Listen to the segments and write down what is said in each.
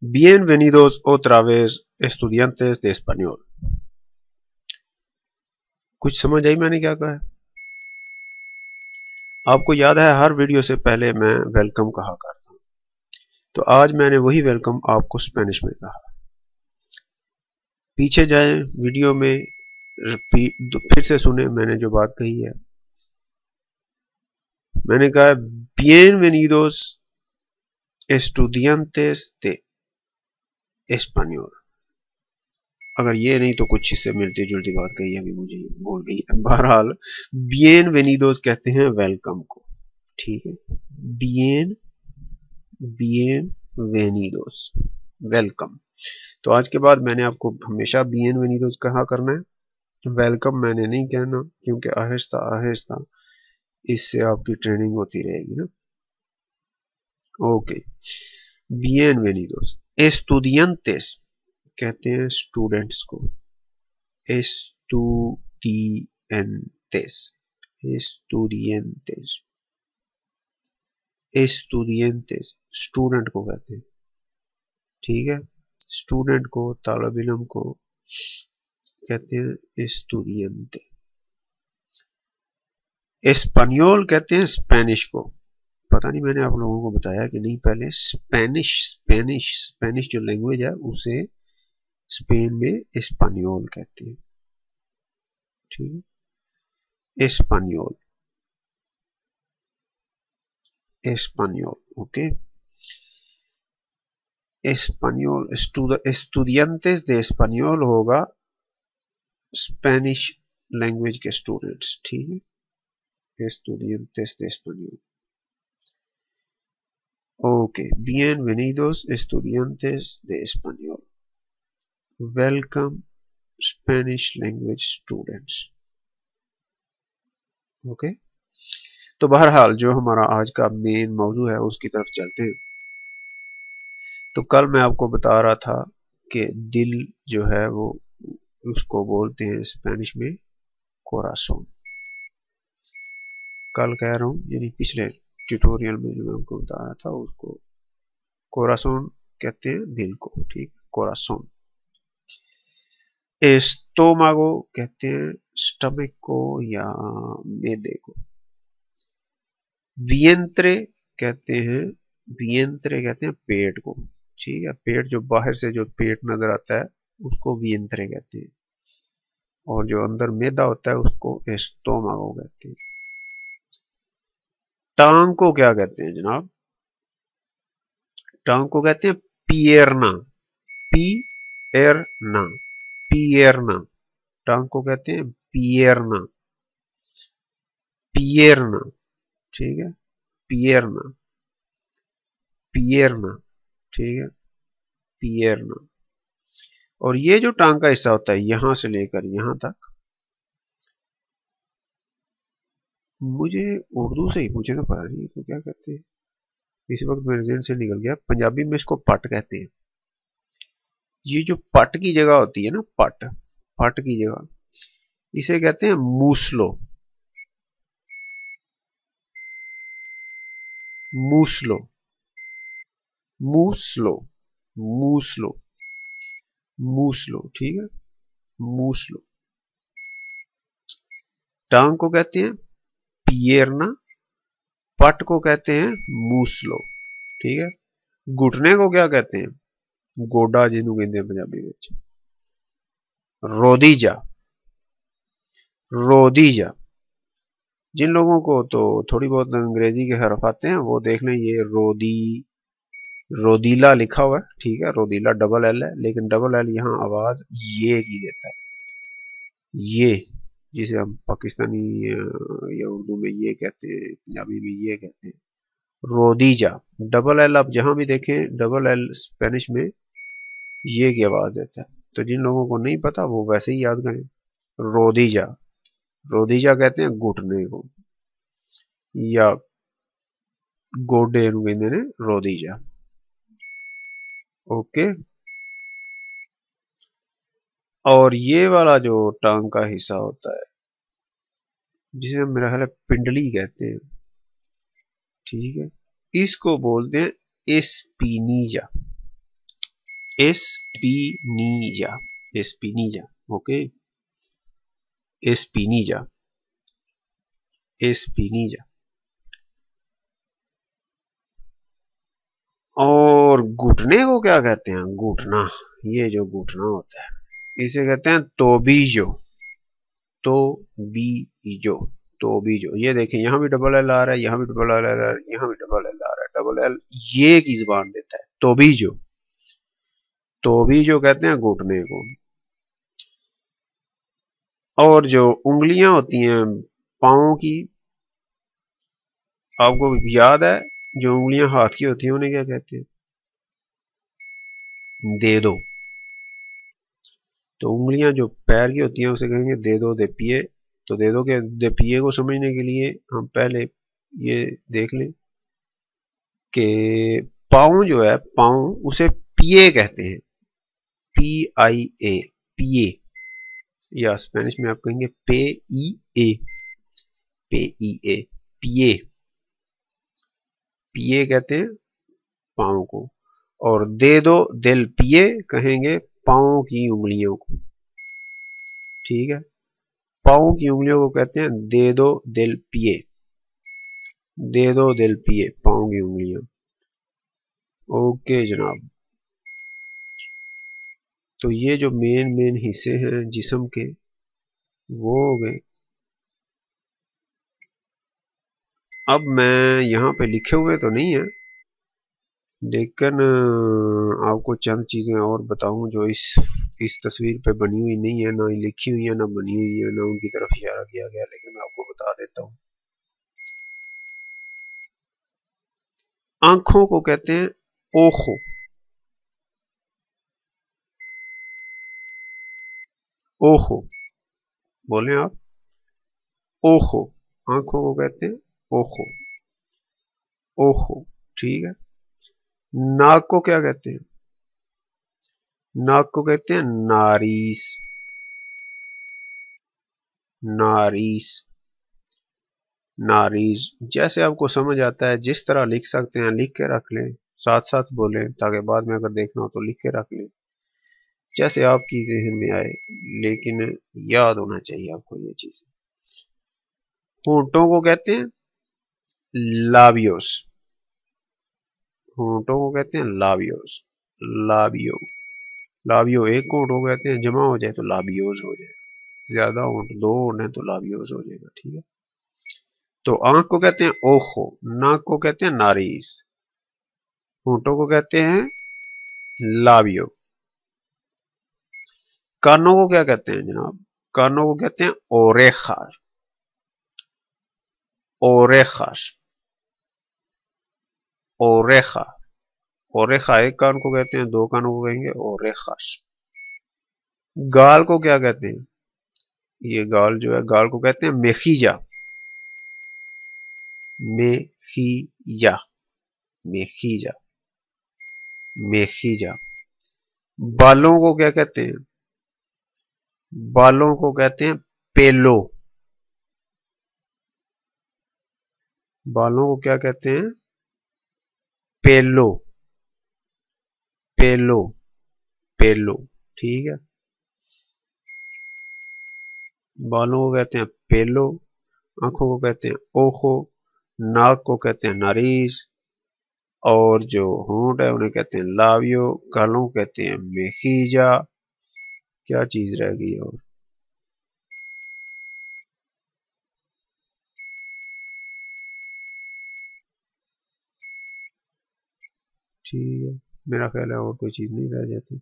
Bienvenidos otra vez, estudiantes de español. कुछ समझ आई मैंने क्या कहा है? आपको याद है हर वीडियो से पहले मैं वेलकम कहा करता हूं, तो आज मैंने वही वेलकम आपको स्पेनिश में कहा। पीछे जाएं वीडियो में, फिर से सुने मैंने जो बात कही है। मैंने कहा bienvenidos estudiantes de español। अगर ये नहीं तो कुछ इससे मिलती जुलती बात कही अभी मुझे भूल गई। बहरहाल bienvenidos कहते हैं वेलकम को, ठीक है। bienvenidos welcome. तो आज के बाद मैंने आपको हमेशा bienvenidos कहा करना है, वेलकम मैंने नहीं कहना, क्योंकि आहिस्ता आहिस्ता इससे आपकी ट्रेनिंग होती रहेगी ना। Okay, bienvenidos। estudiantes कहते हैं स्टूडेंट्स को, estudiantes, estudiantes, estudiantes स्टूडेंट को कहते हैं, ठीक है। स्टूडेंट को, तालिब इल्म को कहते हैं estudiante। एस्पानियोल कहते हैं स्पेनिश को। पता नहीं मैंने आप लोगों को बताया कि नहीं पहले। स्पेनिश जो लैंग्वेज है उसे स्पेन में एस्पानियोल कहते हैं, ठीक है। Español, español, okay. Español, estudiantes de español होगा स्पेनिश लैंग्वेज के स्टूडेंट्स, ठीक है। estudiantes de español, okay. bienvenidos estudiantes de español, welcome Spanish language students, okay. तो बहरहाल जो हमारा आज का मेन मौजू है उसकी तरफ चलते हैं। तो कल मैं आपको बता रहा था कि दिल जो है वो उसको बोलते हैं स्पेनिश में कोरासोन। कल कह रहा हूँ यानी पिछले ट्यूटोरियल में जो मैं आपको बता रहा था उसको कोरासोन कहते हैं दिल को, ठीक। कोरासोन। एस्टोमागो कहते हैं स्टमक को या मैदे को। vientre कहते हैं पेट को, ठीक है। पेट जो बाहर से जो पेट नजर आता है उसको vientre कहते हैं, और जो अंदर मैदा होता है उसको एस्टोमागो कहते हैं। टांग को क्या कहते हैं जनाब? टांग को कहते हैं पियरना, पियरना, पियरना। टांग को कहते हैं पियरना, पियरना, ठीक है। पियरना, पियरना, ठीक है। पियरना। और ये जो टांग का हिस्सा होता है यहां से लेकर यहां तक, मुझे उर्दू से ही पूछे तो पता नहीं इसको क्या कहते हैं, इस वक्त मेरे ज़हन से निकल गया। पंजाबी में इसको पट कहते हैं। ये जो पट की जगह होती है ना, पट, पट की जगह, इसे कहते हैं मूसलो, मूसलो, मूसलो, मूसलो, मूसलो, ठीक है। मूसलो। टांग को कहते हैं पियरना, पट को कहते हैं मूसलो, ठीक है। घुटने को क्या कहते हैं? गोडा जिन्हों कहते हैं पंजाबी में। रोदीजा, रोदीजा। जिन लोगों को तो थोड़ी बहुत अंग्रेजी के हरफ आते हैं वो देख लें, ये रोदी, रोदीला लिखा हुआ है, ठीक है। रोदीला डबल एल है, लेकिन डबल एल यहाँ आवाज ये की देता है, ये जिसे हम पाकिस्तानी या उर्दू में ये कहते हैं, पंजाबी में ये कहते हैं, रोदीजा। डबल एल आप जहां भी देखें, डबल एल स्पेनिश में ये की आवाज देता है। तो जिन लोगों को नहीं पता वो वैसे ही याद करें, रोदीजा। रोदीजा कहते हैं घुटने को, या गोडे कहते हैं रोदीजा, ओके। और ये वाला जो टांग का हिस्सा होता है जिसे मेरा ख्याल है पिंडली कहते हैं, ठीक है, इसको बोलते हैं एस्पिनीजा, espinilla, espinilla, ok, espinilla, espinilla. और घुटने को क्या कहते हैं? घुटना, ये जो घुटना होता है इसे कहते हैं तोबीजो, तोबीजो, तोबीजो। ये देखें यहाँ भी डबल एल आ रहा है, यहाँ भी डबल एल आ रहा है, यहाँ भी डबल एल आ रहा है, डबल एल ये की जबान देता है तोबीजो, तोबीजो कहते हैं घुटने को। और जो उंगलियां होती हैं पाँव की, आपको याद है जो उंगलियां हाथ की होती हैं उन्हें क्या कहते हैं? दे दो। तो उंगलियां जो पैर की होती हैं उसे कहेंगे दे दो दे पिए। तो दे दो के दे पिए को समझने के लिए हम पहले ये देख लें कि पाँव जो है, पाँव उसे पिए कहते हैं, पी आई ए, पिए, या स्पेनिश में आप कहेंगे पे ई ए, पे ई ए, पिए, पिए कहते हैं पाँव को। और दे दो दिल पिए कहेंगे पाँव की उंगलियों को, ठीक है। पाँव की उंगलियों को कहते हैं दे दो दिल पिए, दे दो दिल पिए, पाँव की उंगलियां। ओके जनाब, तो ये जो मेन हिस्से हैं जिस्म के वो हो गए। अब मैं यहाँ पे लिखे हुए तो नहीं है, लेकिन आपको चंद चीजें और बताऊं जो इस तस्वीर पे बनी हुई नहीं है, ना ही लिखी हुई है, ना बनी हुई है, ना उनकी तरफ इशारा किया गया, लेकिन मैं आपको बता देता हूँ। आंखों को कहते हैं ओखो, ओखो, बोले आप, ओखो, आंखों को कहते हैं ओखो, ओखो, ठीक है। नाक को क्या कहते हैं? नाक को कहते हैं नारीस, नारीस, नारीज। जैसे आपको समझ आता है, जिस तरह लिख सकते हैं लिख के रख लें, साथ साथ बोलें ताकि बाद में अगर देखना हो तो लिख के रख लें, जैसे आपकी ज़हन में आए, लेकिन याद होना चाहिए आपको ये चीज़। होंठों को कहते हैं लाबियोस, होंठों को कहते हैं लाबियोस, लाबियो, लाबियो एक होंठ को कहते हैं, जमा हो जाए तो लाबियोस हो जाए, ज्यादा होंठ दो होंठ है तो लाबियोस हो जाएगा, ठीक है। तो आंख को कहते हैं ओखो, नाक को कहते हैं नारीस, होंठों को कहते हैं लाबियो। कानों को क्या कहते हैं जनाब? कानों को कहते हैं ओरेखास, ओरेखास, ओरेखा, ओरेखा एक कान को कहते हैं, दो कानों को कहेंगे ओरेखास। गाल को क्या कहते हैं? ये गाल जो है, गाल को कहते हैं मेखीजा, मेखीजा, मेखीजा, मेखीजा। बालों को क्या कहते हैं? बालों को कहते हैं पेलो, बालों को क्या कहते हैं? पेलो, पेलो, पेलो, ठीक है। बालों को कहते हैं पेलो, आंखों को कहते हैं ओखो, नाक को कहते हैं नारीज, और जो होंठ है उन्हें कहते हैं लाबियो, गालों को कहते हैं मेखीजा। क्या चीज रह गई और? ठीक है, मेरा ख्याल है और कोई चीज नहीं रह जाती।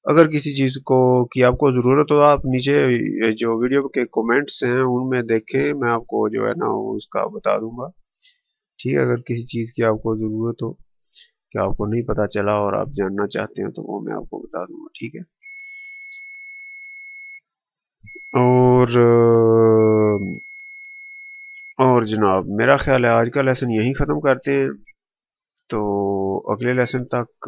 अगर किसी चीज को की आपको जरूरत हो, आप नीचे जो वीडियो के कमेंट्स हैं उनमें देखें, मैं आपको जो है ना उसका बता दूंगा, ठीक है। अगर किसी चीज की आपको जरूरत हो कि आपको नहीं पता चला और आप जानना चाहते हैं तो वो मैं आपको बता दूंगा, ठीक है। और जनाब मेरा ख्याल है आज का लेसन यहीं ख़त्म करते हैं। तो अगले लेसन तक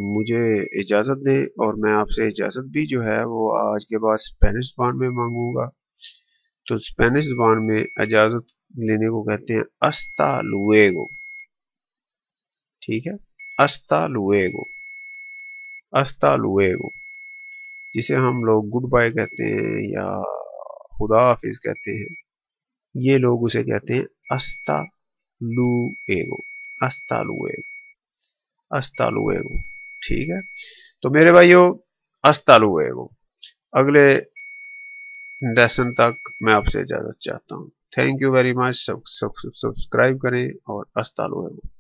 मुझे इजाज़त दें, और मैं आपसे इजाज़त भी जो है वो आज के बाद स्पेनिश ज़बान में मांगूंगा। तो स्पेनिश ज़बान में इजाज़त लेने को कहते हैं हस्ता लुएगो, ठीक है, हस्ता लुएगो। hasta luego, जिसे हम लोग गुड बाय कहते हैं या खुदा हाफिज कहते हैं, ये लोग उसे कहते हैं hasta luego, hasta luego, hasta luego। ठीक है, तो मेरे भाइयों hasta luego। अगले लेसन तक मैं आपसे इजाजत चाहता हूँ। Thank you very much. Subscribe करें और hasta luego।